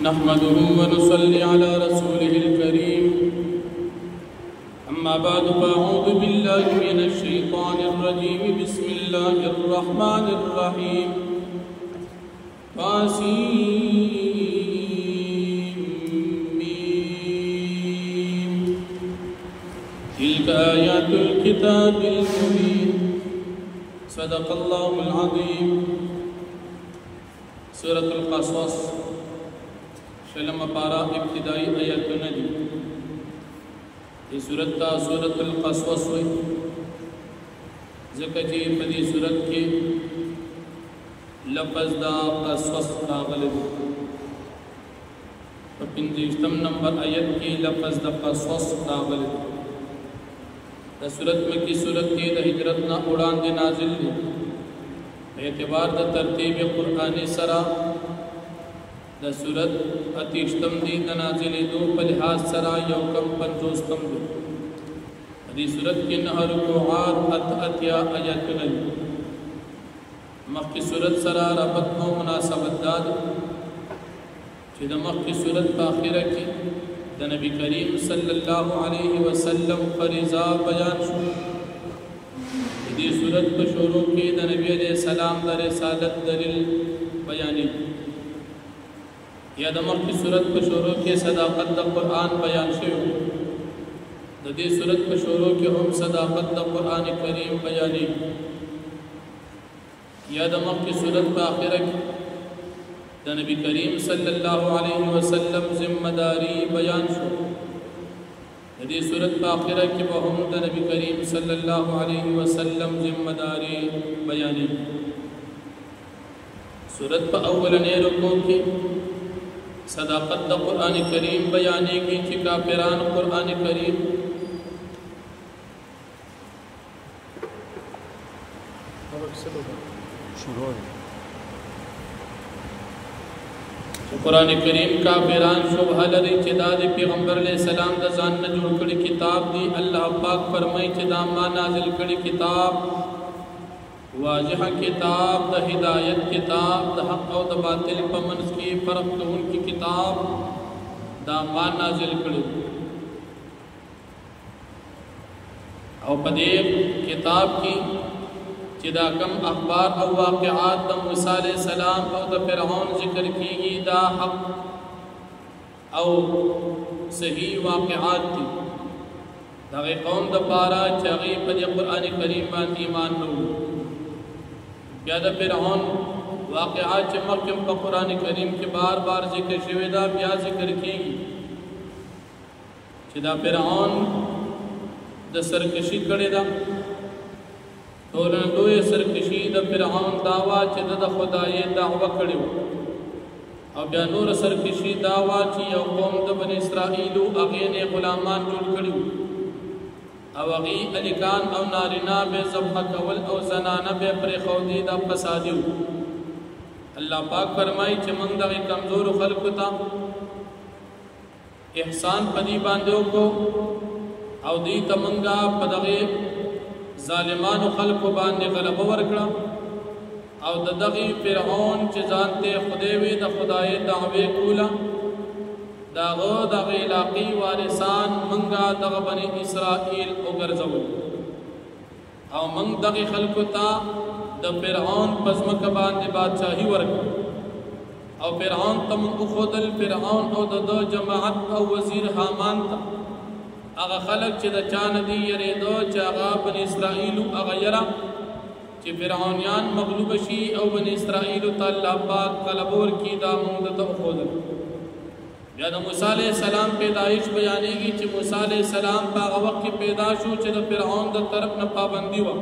نحمده ونصلي على رسوله الكريم أما بعد فأعوذ بالله من الشيطان الرجيم بسم الله الرحمن الرحيم طاسيم تلك آيات الكتاب المبين صدق الله العظيم سورة القصص شلم پارا ابتدائی آیتونه دي دې سورت ته سورۃ القصص وایي ځکه چې په دې سورت کې لفظ دا قصص راغلی دی په 50 نمبر آیت کې لفظ د قصص راغلی دی د سورت مکی سورت کې د هجرت نه وړاندې نازل دی په اعتبار د ترتیب قرآني سره د سورت اتیشتم دی د نازلې دو په لحاظ سره یو کم 50 دی دې سورت کې 9 رکوعات اتیا آیاتونه دي مخکې سورت سره ربط او مناسبت داد چې د مخکې سورت په اخره کې د نبی کریم صلی الله علیه وسلم فریضه بیان شو دې سورت په شروع کې د نبی علیہ السلام د رسالت دلیل بیانې یا د مخکې سورت په شروع کې صداقت د قرآن بیان شوی د دې سورت په شروع کې هم صداقت د قرآن کریم بیانې یا د مخکې سورت په آخره کې د نبی کریم صلی الله علیه وسلم ذمہ داری بیان شو د دې سورت په آخره کې به هم د نبی کریم صلی الله علیه وسلم ذمہ داری بیانې سورت په اولنې رکوع کې صداقت د قرآن کریم بیانې کې چې کافران قرآن کریم قرآن کریم کافران شبهه لري چې دا د پیغمبر علیہ السلام د ځان نه جوړ کړی کتاب دی الله پاک فرمایي چې دا ما نازل کړی کتاب واضح کتاب د هدایت کتاب د حق او د باطل په منځ کې فرق کوونکی کتاب دا ما نازل کړی او په دې کتاب کې چې دا کم اخبار او واقعات د موسی علیہ السلام او د فرعون ذکر کیږي دا حق او صحیح واقعات دي دا قوم د پاره چې هغه په قرآن کریم باندې ایمان لري بیا د فرعون واقعات چې مخکې په قرآن کریم کې بار بار ذکر شوی دا بیا ذکر کیږي چې دا فرعون د سرکشي کړی دا ټولنوي سرکشي د فرعون داوا چې د خدای دعوه کړو او بیا نور سرکشي داوا چې یو قوم د بنی اسرائیل هغه نه غلامان جوړ کړو او هغه الکان او نارینا به ذبح کول او زنانه به پر خودي د فسادیو الله پاک فرمایي چې موږ دغه کمزور خلکو ته احسان پدی باندې کو او دې تمنګا پدغه ظالمانو خلقو باندې غلبه ورکړه او دغه فرعون چې ځان ته خدای وي د خدای دعوی کولا داغه دغه علاقې وارثان منګه دغه بنی اسرائیل وګرځول او منګ دغه خلقو ته د فرعون پزمکه باندې بادشاہي ورکړه او فرعون تم خودل فرعون او د جماعت او وزیر حامان ته هغه خلق چې د چان دی یریدو چې هغه بنی اسرائیل هغه یرا چې فرعونیان مغلوب شي او بنی اسرائیل تعالی پاک غلبور کی دا موږ ته خود بیا د موسی علیہ السلام پیدایش بیانېږي چې موسی علیہ السلام په هغه وخت کې پیدا شو چې د فرعون د طرف نه پابندي و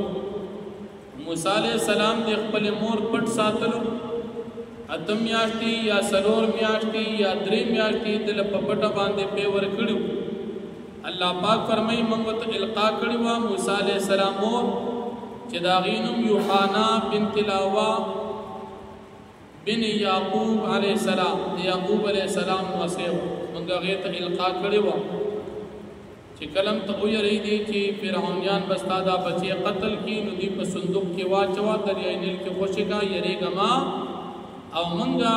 موسی علیہ السلام د خپل مور پټ ساتلو اتم میاشتي یا سلور میاشتي یا درې میاشتي د پپټه باندې په ور کړو الله پاک فرمایي موږ ته القا کړی و موسی علیہ السلام چې دا غینم یوحنا بنت لاوا بن یعقوب علیہ السلام یعقوب علیہ السلام واسه موږ هغه ته القا کړی و چې کلم ته ویری دي چې فرعونیان بستادا بچي قتل کی نو دی په صندوق کې واچوا دریای نیل کې خوشی کا یری غما او منګه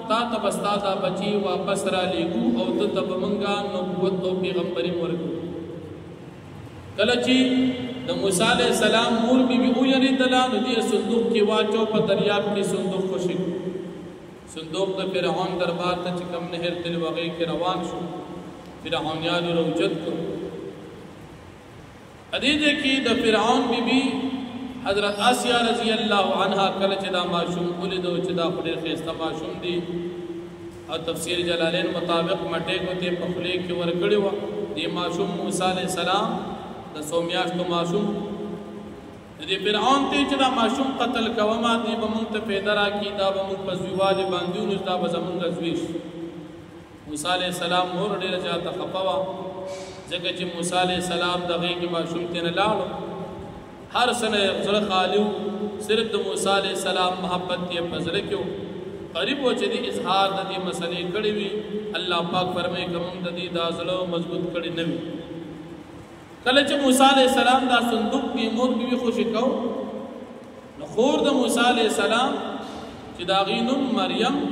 تا ته بستا دا بچي واپس را لېږو او ته ته به منګه نبوت او پیغمبري ورکړو کله چې د موسی علیه السلام مور بیبي ویریدله نو دې صندوق کې واچو په دریاب کې صندوق خوشي صندوق د فرعون دربار ته چې کوم نهر تل وغې کې روان شو فرعونیانو روجت کو ادې دې کې د فرعون بیبي حضرت آسیہ رضی اللہ عنہ کله چې دا معشوم ولیدو چې دا خوري خيسته معشوم دی او تفسیر جلالین مطابق مټه کو ته په خلی کې ورکړی و دی معشوم موسی علیہ السلام د سومیاشتو معشوم دی فرعون ته چې دا معشوم قتل کوما دی به مونږ ته پیدا را کی دا به مونږ په زیواله باندې نو دا به زمونږ زویش موسی علیہ السلام مور ډیر ځاته خپوا ځکه چې موسی علیہ السلام دغه کې معشوم ته نه لاړو ہر سنه زړه خالیو صرف د موسی علیہ السلام محبت یې پزړه کېو قریب و چې د اظهار د دې مسلې کړې وي الله پاک فرمایي کوم د دې د ازلو مضبوط کړي نه وي کله چې موسی علیہ السلام دا صندوق کې مور بي خوشي کو نو خور د موسی علیہ السلام چې دا غینم مریم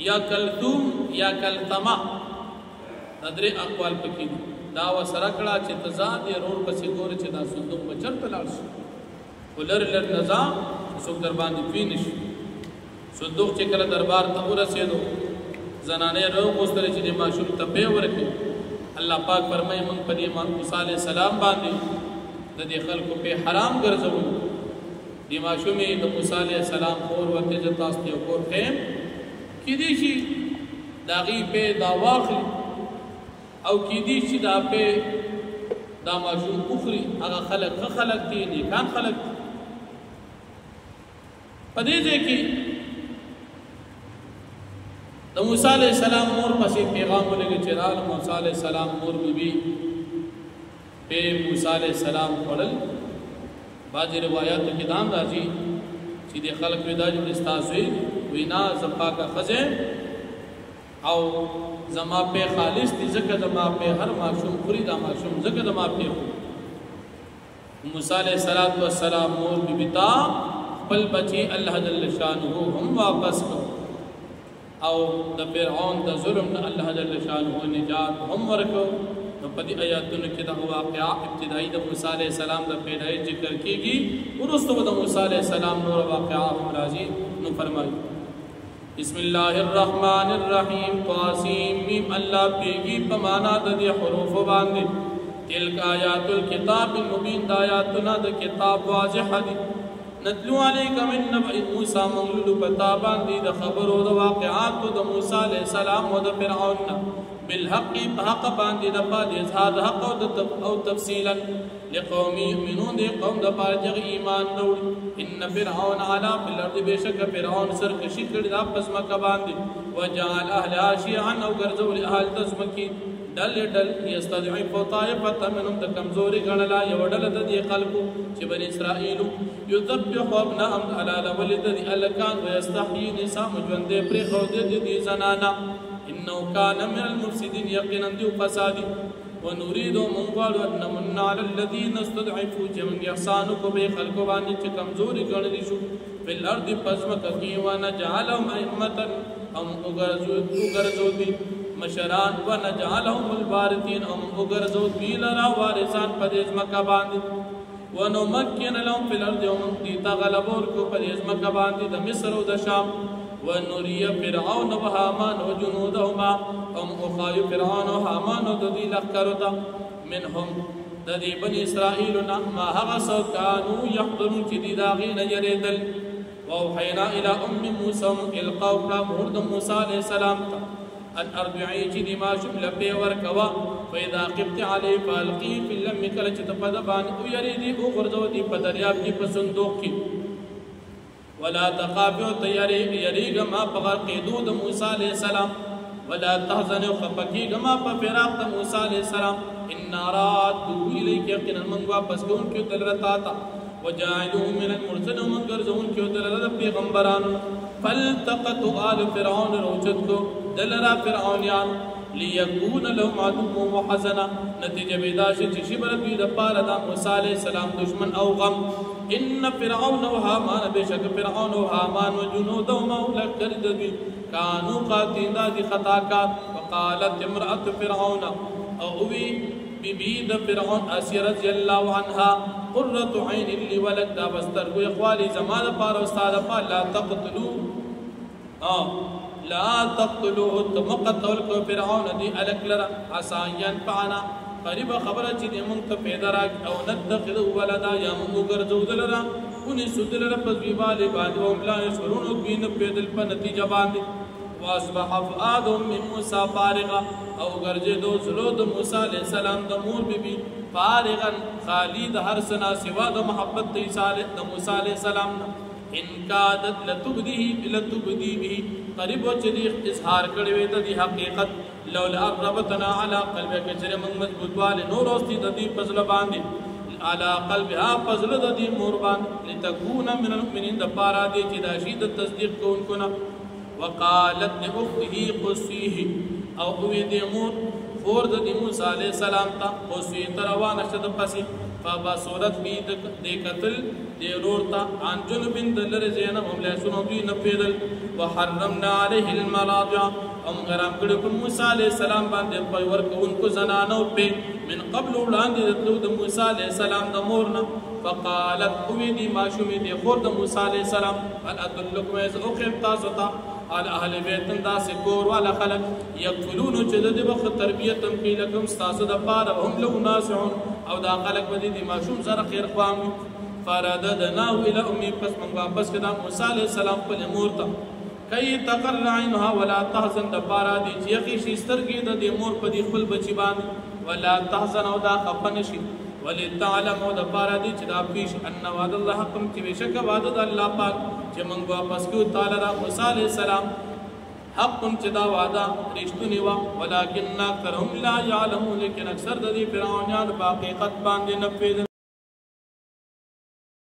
یا کلثوم یا کلثما تدری اقوال پکې دا وسره کړه چې تزاد یې رور پسې ګور چې دا صندوق په چرته لاړ شي ولر لر نظام څوک در باندې فینش صندوق چې کله دربار ته ورسېدو زنانه رو مستری چې د معشوم ته به ورکړي الله پاک فرمایي مونږ په دې موسی علیہ السلام باندې د دې خلکو په حرام ګرځول د معشومې د موسی علیہ السلام خور ورته چې تاسو ته کور خیم کې دي شي داغي په دا واخلي او کې دي چې دا په دا معشوم اخري هغه خلق دي نیکان خلق پدې ځکه کې د موسی علیہ السلام مور پسې پیغام ولګي چې رال موسی علیہ السلام مور بیبي په موسی علیہ السلام وړل بعض روایتو کې دام راځي چې د خلق ودا جو استاسوي وینا زپا کا خزه او زما په خالص دي زکه زما په هر معشوم پوری دا معشوم زکه زما په موسی علیہ السلام مور بیبي تا خپل بچي الله جل شانه هم واپس کو او د فرعون د ظلم نه الله جل شانه نجات هم ورکو نو په دې آیاتونو کې دا واقعا ابتدایي د موسی علیہ السلام د پیدایش ذکر کیږي ورسته د موسی علیہ السلام نور واقعا هم راځي نو فرمایي بسم الله الرحمن الرحیم طاسیم میم الله پیږي په معنا د حروف باندې تلک آیات الكتاب المبین د آیاتنا د کتاب واضح دي نتلو علیک من نبأ موسی مغلول پتا باندې د خبرو د واقعات د موسی علیہ السلام او د فرعون بالحق حق باندې د پاد اظهار حق او تفصیلا لقوم یؤمنون د قوم د پاره ایمان وروړي ان فرعون علا بالارض بشک فرعون سرکشي کړي د پس مکه باندې وجعل اهلها شيعا او ګرځول اهل تسمکی دل یستضعف طائفه منهم د کمزوري غنلا یو ډل د دې خلکو چې بنی اسرائیل یذبح ابنهم على ولد الکان ويستحيي نساء ژوند پر خو دې زنانا انه كان من المفسدين يقينا ذو فساد ونريد من قال ان من على الذين استضعفوا جمن احسانكم بخلق باندې چې کمزوري غنلی شو بل ارض پسمک کی ونجعلهم ائمه هم وګرځو مشران ونجعلهم الوارثين هم وګرځو بیلرا وارثان پدې مکه باندې ونمكن لهم في الارض ومن تغلبوا کو پدې مکه باندې د مصر او د شام ونري فرعون وهامان وجنودهما هم اخاي فرعون وهامان ذي لخرتا منهم ذي بني اسرائيل ما هغس كانوا يحضرون جديداغين يريدل وأوحينا إلى موسى القوا مرد موسى عليه السلام ان اربعي جدي ما شمل به وركوا فاذا قبت عليه فالقي في اللم كلچ تفدبان او يريدي او غرزو دي پدرياب کی پسندوق کی ولا تخافوا تياري يريغ ما بغر قيدود موسى عليه السلام ولا تحزنوا خفقي ما فراق موسى عليه السلام ان راد اليك يقين من واپس کون کیو دلرتا تا وجاعلوا من المرسلين من غرزون کیو دلرت پیغمبران فالتقطوا آل فرعون روجت کو دلرا فرعونیان ليكون لهم عدو وحزنا نتیجه بیدا شي چې شي بر دوی د پاره د موسی علیه السلام دشمن او غم ان فرعون وهامان بشک فرعون وهامان وجنودهما لقد دوی كانوا قاتلين ذي خطاكات وقالت امرأة فرعون او وی ببید فرعون اسی رضی اللہ عنها قرۃ عین لی ولد دا بستر کو اخوالی زمان پار استاد پا لا تقتلوا تمقتل کو فرعون دی الک لرا عساین فعنا قریب خبر چی دی منت پیدا او ندخل ولدا یا منگو گرزو دلرا انہی سدلرا پس بیوالی باندی وهم لا یشعرون بین پیدل پا نتیجہ باندی واصبح فؤاد من موسى فارغا او گرجه دو زلو د موسی علیہ السلام د مور بی بی فارغا خالد هر سنا سوا د محبت د موسی علیہ السلام ان کادت لتبدی به قریب چدی اظهار کړي وي د حقیقت لولا ربطنا على قلبك چر من مضبوط والے نور اوستی د دې فضل باندې على قلبها فضل د دې مور باندې لتكون من المؤمنين د پارا دي چې د شید تصدیق کوونکو نه وقالت لأخته قصيه او اوی دی مور فور د موسی علیہ السلام تا قصوی تروان اشد پسی فبصورت بی دی قتل دی رورتا عن جنبن دلر زینب هم لیسون دوی نپیدل وحرمنا علیه المراضع ام غرام کڑی پر موسی علیہ السلام باندے پیور کونکو زنانو پی من قبل وړاندې دتلو د موسی علیہ السلام د مورنا فقالت اوی دی ماشومی دی خور د موسی علیہ السلام هل ادلکم از اخر تاسو تا على اهل بیتن دا سکور والا خلق یقتلون چې د وخت تربیتم کی لکم استاسو د پاره هم له ناسعون او دا خلق بدی دی ماشوم سره خیر خوام فرددناه الى امي پس من واپس کدا موسی علیہ السلام په مور ته کای تقر عینها ولا تحزن د پاره دی چې یقی شي سترګې د دې مور په دی خپل بچی باندې ولا تحزن او دا خفن شي ولتعلم او د پاره دی چې دا پیش ان وعد الله حق چې بشک وعده د الله پاک چې موږ واپس کو تعالی را موسی علیہ السلام حق چې دا وعده رښتونی و ولکن اکثرهم لا يعلمون لیکن اکثر د دې فرعونانو په حقیقت باندې نه پیژني